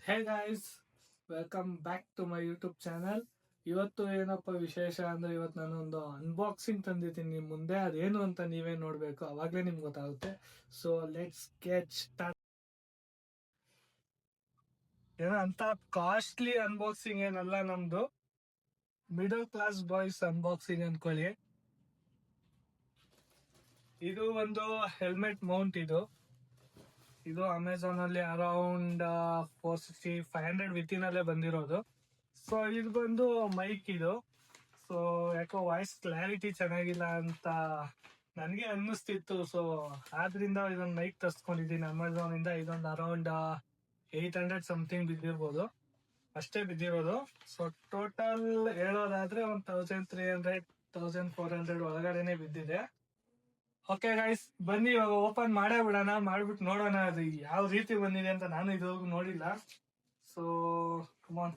Hey guys, welcome back to my YouTube channel. ಇವತ್ತು ಏನಪ್ಪ ವಿಶೇಷ ಅಂದ್ರೆ ಇವತ್ತು ನಾನು ಒಂದು ಅನ್ಬಾಕ್ಸಿಂಗ್ ತಂದಿದ್ದೀನಿ ನಿಮ್ಮ ಮುಂದೆ. ಅದೇನು ಅಂತ ನೀವೇ ನೋಡ್ಬೇಕು, ಅವಾಗಲೇ ನಿಮ್ಗೆ ಗೊತ್ತಾಗುತ್ತೆ. So let's get start. ಏನೋ ಅಂತ ಕಾಸ್ಟ್ಲಿ ಅನ್ಬಾಕ್ಸಿಂಗ್ ಏನಲ್ಲ, ನಮ್ದು ಮಿಡಲ್ ಕ್ಲಾಸ್ ಬಾಯ್ಸ್ ಅನ್ಬಾಕ್ಸಿಂಗ್ ಅನ್ಕೊಳ್ಳಿ. ಇದು ಒಂದು ಹೆಲ್ಮೆಟ್ ಮೌಂಟ್. ಇದು ಅಮೆಝಾನ್ ಅಲ್ಲಿ ಅರೌಂಡ್ 460-500 ವಿತಿನ್ ಅಲ್ಲೇ ಬಂದಿರೋದು. ಸೊ ಇದು ಬಂದು ಮೈಕ್. ಸೊ ಯಾಕೋ ವಾಯ್ಸ್ ಕ್ಲಾರಿಟಿ ಚೆನ್ನಾಗಿಲ್ಲ ಅಂತ ನನಗೆ ಅನ್ನಿಸ್ತಿತ್ತು. ಸೊ ಆದ್ರಿಂದ ಇದೊಂದು ಮೈಕ್ ತರ್ಸ್ಕೊಂಡಿದ್ದೀನಿ ಅಮೆಝಾನ್ ಇಂದ. ಇದೊಂದು ಅರೌಂಡ್ 800 ಸಮಥಿಂಗ್ ಬಿದ್ದಿರ್ಬೋದು, ಅಷ್ಟೇ ಬಿದ್ದಿರೋದು. ಸೊ ಟೋಟಲ್ ಹೇಳೋದಾದ್ರೆ 1300-1400 ಒಳಗಡೆನೆ ಬಿದ್ದಿದೆ. ಓಕೆ ಗೈಸ್, ಬನ್ನಿ ಇವಾಗ ಓಪನ್ ಮಾಡೇ ಬಿಡೋಣ. ಮಾಡ್ಬಿಟ್ಟು ನೋಡೋಣ ಅದು ಯಾವ ರೀತಿ ಬಂದಿದೆ ಅಂತ. ನಾನು ಇದುವರೆಗೂ ನೋಡಿಲ್ಲ. ಸೊ ಕಮಾನ್.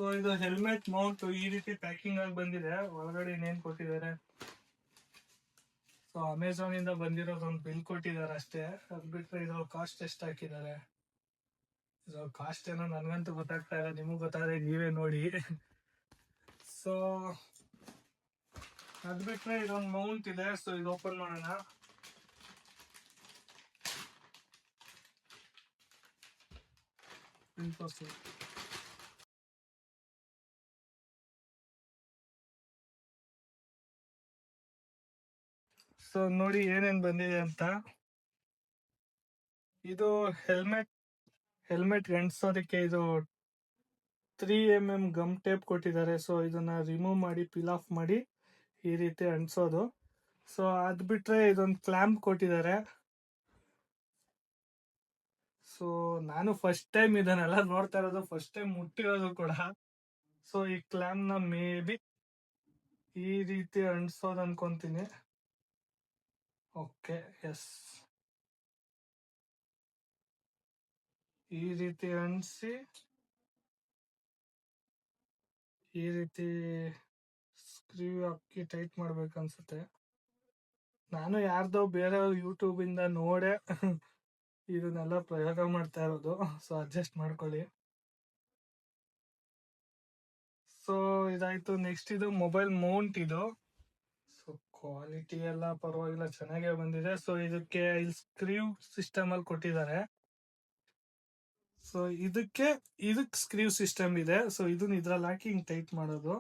ಸೊ ಇದು ಹೆಲ್ಮೆಟ್ ಮೌಂಟ್ ಈ ರೀತಿ ಪ್ಯಾಕಿಂಗ್ ಆಗಿ ಬಂದಿದೆ. ಒಳಗಡೆ ಇನ್ನೇನ್ ಕೊಟ್ಟಿದ್ದಾರೆ. ಸೊ ಅಮೆಝಾನ್ ಇಂದ ಬಂದಿರೋದು ಒಂದು ಬಿಲ್ ಕೊಟ್ಟಿದ್ದಾರೆ ಅಷ್ಟೇ. ಅದ್ ಬಿಟ್ರೆ ಇದ್ರ ಕಾಸ್ಟ್ ಎಷ್ಟು ಹಾಕಿದ್ದಾರೆ, ಇದ್ರ ಕಾಸ್ಟ್ ಏನೋ ನನ್ಗಂತೂ ಗೊತ್ತಾಗ್ತಾ ಇಲ್ಲ. ನಿಮಗ್ ಗೊತ್ತಾದ್ರೆ ನೀವೇ ನೋಡಿ. ಸೊ ಅದ್ ಬಿಟ್ರೆ ಇದೊಂದು ಮೌಂಟ್ ಇದೆ. ಸೊ ಇದು ಓಪನ್ ಮಾಡೋಣ. ಸೊ ನೋಡಿ ಏನೇನ್ ಬಂದಿದೆ ಅಂತ. ಇದು ಹೆಲ್ಮೆಟ್ ಅಂಟಿಸೋದಕ್ಕೆ ಇದು 3mm ಗಮ್ ಟೇಪ್ ಕೊಟ್ಟಿದ್ದಾರೆ. ಸೊ ಇದನ್ನ ರಿಮೂವ್ ಮಾಡಿ ಪೀಲ್ ಆಫ್ ಮಾಡಿ ಈ ರೀತಿ ಅಂಟಿಸೋದು. ಸೊ ಅದ್ ಬಿಟ್ರೆ ಇದೊಂದು ಕ್ಲಾಂಪ್ ಕೊಟ್ಟಿದ್ದಾರೆ. ಸೊ ನಾನು ಫಸ್ಟ್ ಟೈಮ್ ಇದನ್ನೆಲ್ಲ ನೋಡ್ತಾ ಇರೋದು, ಫಸ್ಟ್ ಟೈಮ್ ಮುಟ್ಟಿರೋದು ಕೂಡ. ಸೊ ಈ ಕ್ಲಾಂಪ್ ನ ಮೇ ಬಿ ಈ ರೀತಿ ಅಂಟಿಸೋದು ಅನ್ಕೊಂತೀನಿ. ಓಕೆ, ಎಸ್, ಈ ರೀತಿ ಅಂಟಿಸಿ ಈ ರೀತಿ ಸ್ಕ್ರೀವ್ ಹಾಕಿ ಟೈಟ್ ಮಾಡ್ಬೇಕು ಅನ್ಸುತ್ತೆ. ನಾನು ಯಾರ್ದೋ ಬೇರೆ ಯೂಟ್ಯೂಬ್ ಇಂದ ನೋಡೆ ಇದನ್ನೆಲ್ಲ ಪ್ರಯೋಗ ಮಾಡ್ತಾ ಇರೋದು. ಸೊ ಅಡ್ಜಸ್ಟ್ ಮಾಡ್ಕೊಳ್ಳಿ. ಸೊ ಇದಾಯ್ತು. ನೆಕ್ಸ್ಟ್ ಇದು ಮೊಬೈಲ್ ಮೌಂಟ್. ಸೊ ಕ್ವಾಲಿಟಿ ಎಲ್ಲ ಪರವಾಗಿಲ್ಲ, ಚೆನ್ನಾಗೇ ಬಂದಿದೆ. ಸೊ ಇದಕ್ಕೆ ಇಲ್ಲಿ ಸ್ಕ್ರೀವ್ ಸಿಸ್ಟಮ್ ಅಲ್ಲಿ ಕೊಟ್ಟಿದ್ದಾರೆ. ಸೊ ಇದಕ್ಕೆ ಸ್ಕ್ರೀವ್ ಸಿಸ್ಟಮ್ ಇದೆ. ಸೊ ಇದನ್ನ ಇದ್ರಲ್ಲಿ ಹಾಕಿ ಹಿಂಗ್ ಟೈಟ್ ಮಾಡೋದು.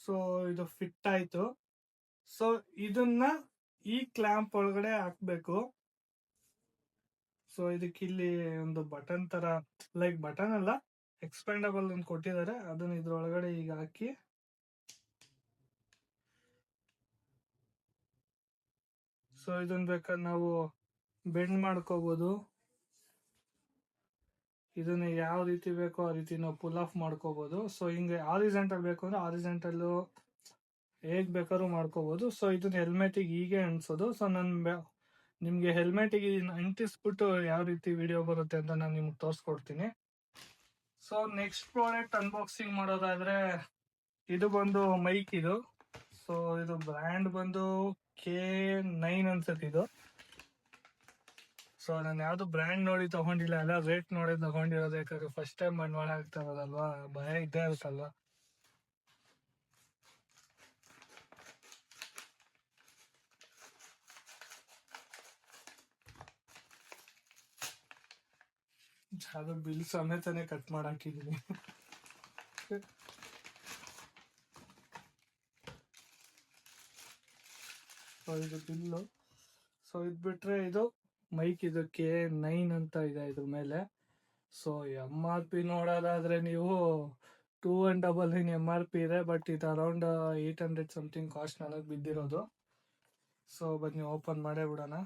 ಸೊ ಇದು ಫಿಟ್ ಆಯ್ತು. ಸೊ ಇದನ್ನ ಈ ಕ್ಲಾಂಪ್ ಒಳಗಡೆ ಹಾಕ್ಬೇಕು. ಸೊ ಇದಕ್ಕೆ ಇಲ್ಲಿ ಒಂದು ಬಟನ್ ತರ, ಲೈಕ್ ಬಟನ್ ಅಲ್ಲ, ಎಕ್ಸ್ಪೆಂಡಬಲ್ ಒಂದು ಕೊಟ್ಟಿದ್ದಾರೆ. ಅದನ್ನ ಇದ್ರೊಳಗಡೆ ಈಗ ಹಾಕಿ ಸೊ ಇದನ್ನ ಬೇಕಾದ್ರೆ ನಾವು ಬೆಂಡ್ ಮಾಡ್ಕೋಬಹುದು. ಇದನ್ನ ಯಾವ ರೀತಿ ಬೇಕೋ ಆ ರೀತಿ ನಾವು ಪುಲ್ ಆಫ್ ಮಾಡ್ಕೋಬಹುದು. ಸೊ ಹಿಂಗೆ ಆರಿಜೆಂಟಲ್ ಬೇಕು ಅಂದ್ರೆ ಆರಿಜೆಂಟಲ್ ಹೇಗ್ ಬೇಕಾದ್ರೂ ಮಾಡ್ಕೋಬಹುದು. ಸೊ ಇದನ್ನ ಹೆಲ್ಮೆಟಿಗೆ ಹೀಗೆ ಅನ್ಸೋದು. ಸೊ ನಿಮ್ಗೆ ಹೆಲ್ಮೆಟಿಗೆ ಅಂಟಿಸ್ಬಿಟ್ಟು ಯಾವ ರೀತಿ ವಿಡಿಯೋ ಬರುತ್ತೆ ಅಂತ ನಾನು ನಿಮ್ಗೆ ತೋರಿಸ್ಕೊಡ್ತೀನಿ. ಸೊ ನೆಕ್ಸ್ಟ್ ಪ್ರಾಡಕ್ಟ್ ಅನ್ಬಾಕ್ಸಿಂಗ್ ಮಾಡೋದಾದ್ರೆ ಇದು ಬಂದು ಮೈಕ್. ಸೊ ಇದು ಬ್ರ್ಯಾಂಡ್ ಬಂದು K9 ಅನ್ಸುತ್ತೆ. ಸೊ ನಾನು ಯಾವ್ದು ಬ್ರ್ಯಾಂಡ್ ನೋಡಿ ತಗೊಂಡಿಲ್ಲ, ಎಲ್ಲ ರೇಟ್ ನೋಡಿ ತಗೊಂಡಿರೋದು. ಯಾಕಂದ್ರೆ ಫಸ್ಟ್ ಟೈಮ್ ಬಂಡವಾಳ ಆಗ್ತಾ ಇರೋದಲ್ವಾ, ಭಯ ಇದ್ದೇ ಇರುತ್ತಲ್ವಾ. ಅದು ಬಿಲ್ ಸಮೇತನೇ ಕಟ್ ಮಾಡಾಕಿದೀನಿ. ಸೊ ಇದು ಬಿಲ್ಲು. ಸೊ ಇದ್ ಬಿಟ್ರೆ ಇದು ಮೈಕ್. ಇದು K9 ಅಂತ ಇದೆ ಇದ್ರ ಮೇಲೆ. ಸೊ MRP ನೋಡೋದಾದ್ರೆ ನೀವು 2199 MRP ಇದೆ. ಬಟ್ ಇದು ಅರೌಂಡ್ 800 ಸಮಥಿಂಗ್ ಕಾಸ್ಟ್ ನನಗೆ ಬಿದ್ದಿರೋದು. ಸೊ ಬನ್ನಿ ಓಪನ್ ಮಾಡೇ ಬಿಡೋಣ.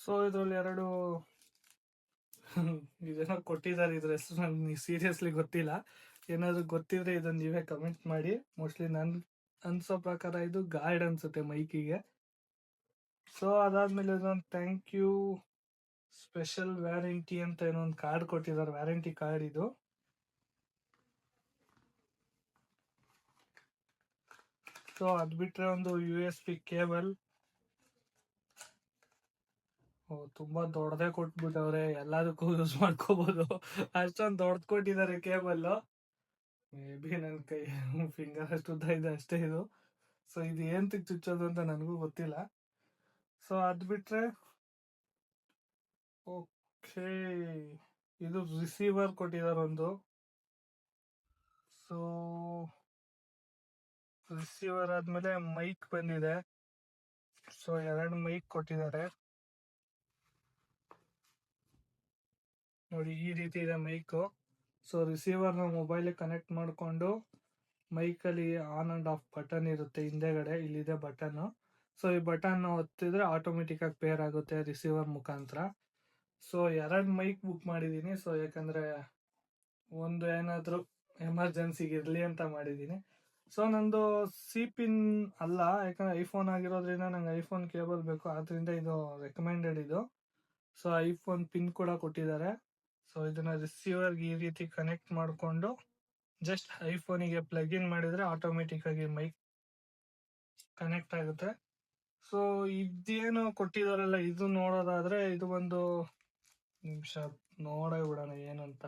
ಸೊ ಇದ್ರಲ್ಲಿ ಎರಡು ಇದೇನೋ ಕೊಟ್ಟಿದ್ದಾರೆ, ಇದ್ರ ಹೆಸರು ನನಗೆ ಸೀರಿಯಸ್ಲಿ ಗೊತ್ತಿಲ್ಲ. ಏನಾದ್ರು ಗೊತ್ತಿದ್ರೆ ಇದನ್ನ ನೀವೇ ಕಮೆಂಟ್ ಮಾಡಿ. ಮೋಸ್ಟ್ಲಿ ನನ್ ಅನ್ಸೋ ಪ್ರಕಾರ ಇದು ಗಾರ್ಡ್ ಅನ್ಸುತ್ತೆ ಮೈಕಿಗೆ. ಸೊ ಅದಾದ್ಮೇಲೆ ಇದೊಂದು ಥ್ಯಾಂಕ್ ಯು ಸ್ಪೆಷಲ್ ವ್ಯಾರಂಟಿ ಅಂತ ಏನೋ ಒಂದು ಕಾರ್ಡ್ ಕೊಟ್ಟಿದ್ದಾರೆ, ವ್ಯಾರಂಟಿ ಕಾರ್ಡ್ ಇದು. ಸೊ ಅದ್ ಬಿಟ್ರೆ ಒಂದು USB ಕೇಬಲ್. ತುಂಬಾ ದೊಡ್ಡದೇ ಕೊಟ್ಬಿಟ್ಟವ್ರೆ, ಎಲ್ಲದಕ್ಕೂ ಯೂಸ್ ಮಾಡ್ಕೋಬಹುದು, ಅಷ್ಟೊಂದು ದೊಡ್ಡದು ಕೊಟ್ಟಿದ್ದಾರೆ ಕೇಬಲ್. ಮೇ ಬಿ ನನ್ನ ಕೈ ಫಿಂಗರ್ ಅಷ್ಟು ಉದ್ದ ಇದೆ ಅಷ್ಟೇ ಇದು. ಸೊ ಇದು ಏನ್ ಚುಚ್ಚೋದು ಅಂತ ನನಗೂ ಗೊತ್ತಿಲ್ಲ. ಸೊ ಅದ್ ಬಿಟ್ರೆ ಓಕೆ, ಇದು ರಿಸೀವರ್ ಕೊಟ್ಟಿದ್ದಾರೆ ಒಂದು. ಸೊ ರಿಸೀವರ್ ಆದ್ಮೇಲೆ ಮೈಕ್ ಬಂದಿದೆ. ಸೊ 2 ಮೈಕ್ ಕೊಟ್ಟಿದ್ದಾರೆ ನೋಡಿ, ಈ ರೀತಿ ಇದೆ ಮೈಕು. ಸೊ ರಿಸೀವರ್ನ ಮೊಬೈಲ್ ಕನೆಕ್ಟ್ ಮಾಡಿಕೊಂಡು ಮೈಕಲ್ಲಿ ಆನ್ ಅಂಡ್ ಆಫ್ ಬಟನ್ ಇರುತ್ತೆ ಹಿಂದೆಗಡೆ, ಇಲ್ಲಿದೆ ಬಟನ್. ಸೊ ಈ ಬಟನ್ ಒತ್ತಿದ್ರೆ ಆಟೋಮೆಟಿಕ್ ಆಗಿ ಪೇರ್ ಆಗುತ್ತೆ ರಿಸೀವರ್ ಮುಖಾಂತರ. ಸೊ 2 ಮೈಕ್ ಬುಕ್ ಮಾಡಿದ್ದೀನಿ. ಸೊ ಯಾಕಂದ್ರೆ ಒಂದು ಏನಾದ್ರು ಎಮರ್ಜೆನ್ಸಿಗೆ ಇರ್ಲಿ ಅಂತ ಮಾಡಿದ್ದೀನಿ. ಸೊ ನಂದು ಪಿನ್ ಅಲ್ಲ, ಯಾಕಂದ್ರೆ ಐಫೋನ್ ಆಗಿರೋದ್ರಿಂದ ನಂಗೆ ಐಫೋನ್ ಕೇಬಲ್ ಬೇಕು, ಆದ್ರಿಂದ ಇದು ರೆಕಮೆಂಡೆಡ್ ಇದು. ಸೊ ಐಫೋನ್ ಪಿನ್ ಕೂಡ ಕೊಟ್ಟಿದ್ದಾರೆ. ಸೊ ಇದನ್ನ ರಿಸೀವರ್ಗೆ ಈ ರೀತಿ ಕನೆಕ್ಟ್ ಮಾಡಿಕೊಂಡು ಜಸ್ಟ್ ಐಫೋನಿಗೆ ಪ್ಲಗ್ ಇನ್ ಮಾಡಿದ್ರೆ ಆಟೋಮೆಟಿಕ್ ಆಗಿ ಮೈಕ್ ಕನೆಕ್ಟ್ ಆಗುತ್ತೆ. ಸೊ ಇದೇನು ಕೊಟ್ಟಿದಾರಲ್ಲ, ಇದು ನೋಡೋದಾದ್ರೆ ಇದು ಒಂದು ನಿಮಿಷ ನೋಡೇ ಬಿಡೋಣ ಏನಂತ.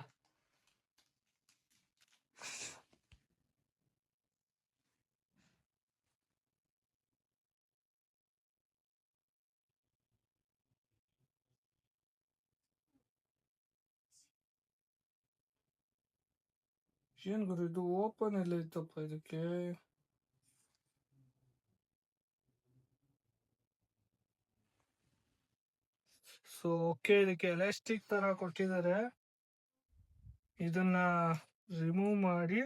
ಏನ್ ಗುರು ಇದು ಓಪನ್ ಎಲ್ಲ ಇತ್ತಪ್ಪ ಇದಕ್ಕೆ. ಸೊ ಓಕೆ, ಇದಕ್ಕೆ ಎಲಾಸ್ಟಿಕ್ ತರ ಕೊಟ್ಟಿದ್ದಾರೆ. ಇದನ್ನ ರಿಮೂವ್ ಮಾಡಿ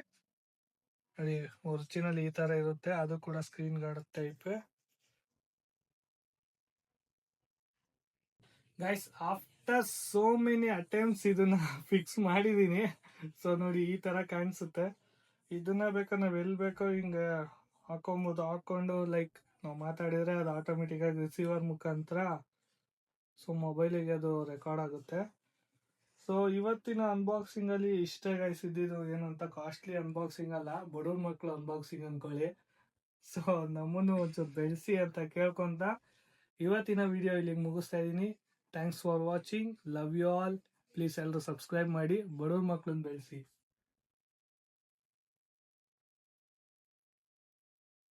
ನೋಡಿ, ಒರಿಜಿನಲ್ ಈ ತರ ಇರುತ್ತೆ, ಅದು ಕೂಡ screen guard type. Guys, after so many attempts ಇದನ್ನ ಫಿಕ್ಸ್ ಮಾಡಿದೀನಿ. ಸೊ ನೋಡಿ ಈ ತರ ಕಾಣಿಸುತ್ತೆ. ಇದನ್ನ ಬೇಕಾದ್ರೆ ನಾವ್ ಎಲ್ಲಿ ಬೇಕೋ ಹಿಂಗ ಹಾಕೊಬಹುದು, ಹಾಕೊಂಡು ಲೈಕ್ ನಾವು ಮಾತಾಡಿದ್ರೆ ಅದು ಆಟೋಮೆಟಿಕ್ ಆಗಿ ರಿಸೀವರ್ ಮುಖಾಂತರ ಸೊ ಮೊಬೈಲಿಗೆ ಅದು ರೆಕಾರ್ಡ್ ಆಗುತ್ತೆ. ಸೊ ಇವತ್ತಿನ ಅನ್ಬಾಕ್ಸಿಂಗ್ ಅಲ್ಲಿ ಇಷ್ಟೇ ಗೈಸ್. ಇದ್ದಿದ್ದು ಏನು ಅಂತ ಕಾಸ್ಟ್ಲಿ ಅನ್ಬಾಕ್ಸಿಂಗ್ ಅಲ್ಲ, ಬಡವ್ರ ಮಕ್ಳು ಅನ್ಬಾಕ್ಸಿಂಗ್ ಅನ್ಕೊಳ್ಳಿ. ಸೊ ನಮ್ಮನ್ನು ಒಂಚೂರು ಬೆಳೆಸಿ ಅಂತ ಕೇಳ್ಕೊಂತ ಇವತ್ತಿನ ವಿಡಿಯೋ ಇಲ್ಲಿಗೆ ಮುಗಿಸ್ತಾ ಇದೀನಿ. Thanks for watching, love you all. Please ಎಲ್ಲರೂ ಸಬ್ಸ್ಕ್ರೈಬ್ ಮಾಡಿ, ಬಡವ್ರ ಮಕ್ಳನ್ನ ಬೆಳೆಸಿ.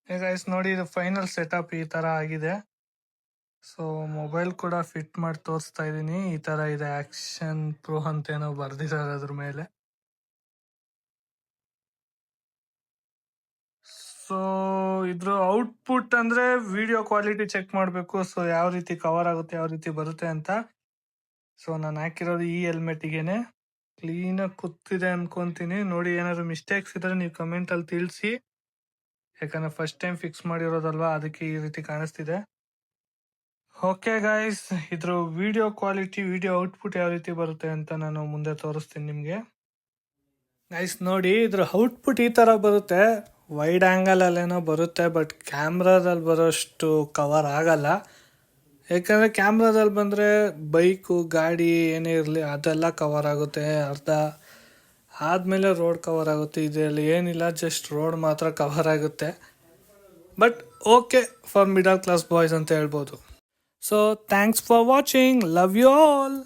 ಗೈಸ್ ನೋಡಿ, ಇದು ಫೈನಲ್ ಸೆಟಪ್ ಈ ತರ ಆಗಿದೆ. ಸೊ ಮೊಬೈಲ್ ಕೂಡ ಫಿಟ್ ಮಾಡಿ ತೋರಿಸ್ತಾ ಇದೀನಿ. ಈ ತರ ಇದೆ, ಆಕ್ಷನ್ ಪ್ರೋ ಅಂತ ಏನೋ ಬರ್ದಿದ್ದಾರೆ ಅದ್ರ ಮೇಲೆ. ಸೊ ಇದ್ರ ಔಟ್ಪುಟ್ ಅಂದ್ರೆ ವಿಡಿಯೋ ಕ್ವಾಲಿಟಿ ಚೆಕ್ ಮಾಡಬೇಕು. ಸೊ ಯಾವ ರೀತಿ ಕವರ್ ಆಗುತ್ತೆ, ಯಾವ ರೀತಿ ಬರುತ್ತೆ ಅಂತ. ಸೊ ನಾನು ಹಾಕಿರೋದು ಈ ಹೆಲ್ಮೆಟ್ಗೆನೆ ಕ್ಲೀನ್ ಆಗಿ ಕೂತಿದೆ ಅನ್ಕೊಂತೀನಿ. ನೋಡಿ, ಏನಾದ್ರು ಮಿಸ್ಟೇಕ್ಸ್ ಇದ್ರೆ ನೀವು ಕಮೆಂಟ್ ಅಲ್ಲಿ ತಿಳಿಸಿ, ಯಾಕಂದ್ರೆ ಫಸ್ಟ್ ಟೈಮ್ ಫಿಕ್ಸ್ ಮಾಡಿರೋದಲ್ವಾ, ಅದಕ್ಕೆ ಈ ರೀತಿ ಕಾಣಿಸ್ತಿದೆ. ಓಕೆ ಗೈಸ್, ಇದ್ರ ವಿಡಿಯೋ ಕ್ವಾಲಿಟಿ, ವಿಡಿಯೋ ಔಟ್ಪುಟ್ ಯಾವ ರೀತಿ ಬರುತ್ತೆ ಅಂತ ನಾನು ಮುಂದೆ ತೋರಿಸ್ತೀನಿ ನಿಮ್ಗೆ. ಗೈಸ್ ನೋಡಿ, ಇದ್ರ ಔಟ್ಪುಟ್ ಈ ತರ ಬರುತ್ತೆ. ವೈಡ್ ಆಂಗಲ್ ಅಲ್ಲೇನೋ ಬರುತ್ತೆ, ಬಟ್ ಕ್ಯಾಮ್ರಾದಲ್ಲಿ ಬರೋಷ್ಟು ಕವರ್ ಆಗಲ್ಲ. ಯಾಕಂದ್ರೆ ಕ್ಯಾಮ್ರಾದಲ್ಲಿ ಬಂದ್ರೆ ಬೈಕು, ಗಾಡಿ ಏನೇ ಇರಲಿ ಅದೆಲ್ಲ ಕವರ್ ಆಗುತ್ತೆ, ಅರ್ಧ ಆದ್ಮೇಲೆ ರೋಡ್ ಕವರ್ ಆಗುತ್ತೆ. ಇದರಲ್ಲಿ ಏನಿಲ್ಲ, ಜಸ್ಟ್ ರೋಡ್ ಮಾತ್ರ ಕವರ್ ಆಗುತ್ತೆ. But okay for middle class boys ಅಂತ ಹೇಳ್ಬೋದು. So thanks for watching, love you all.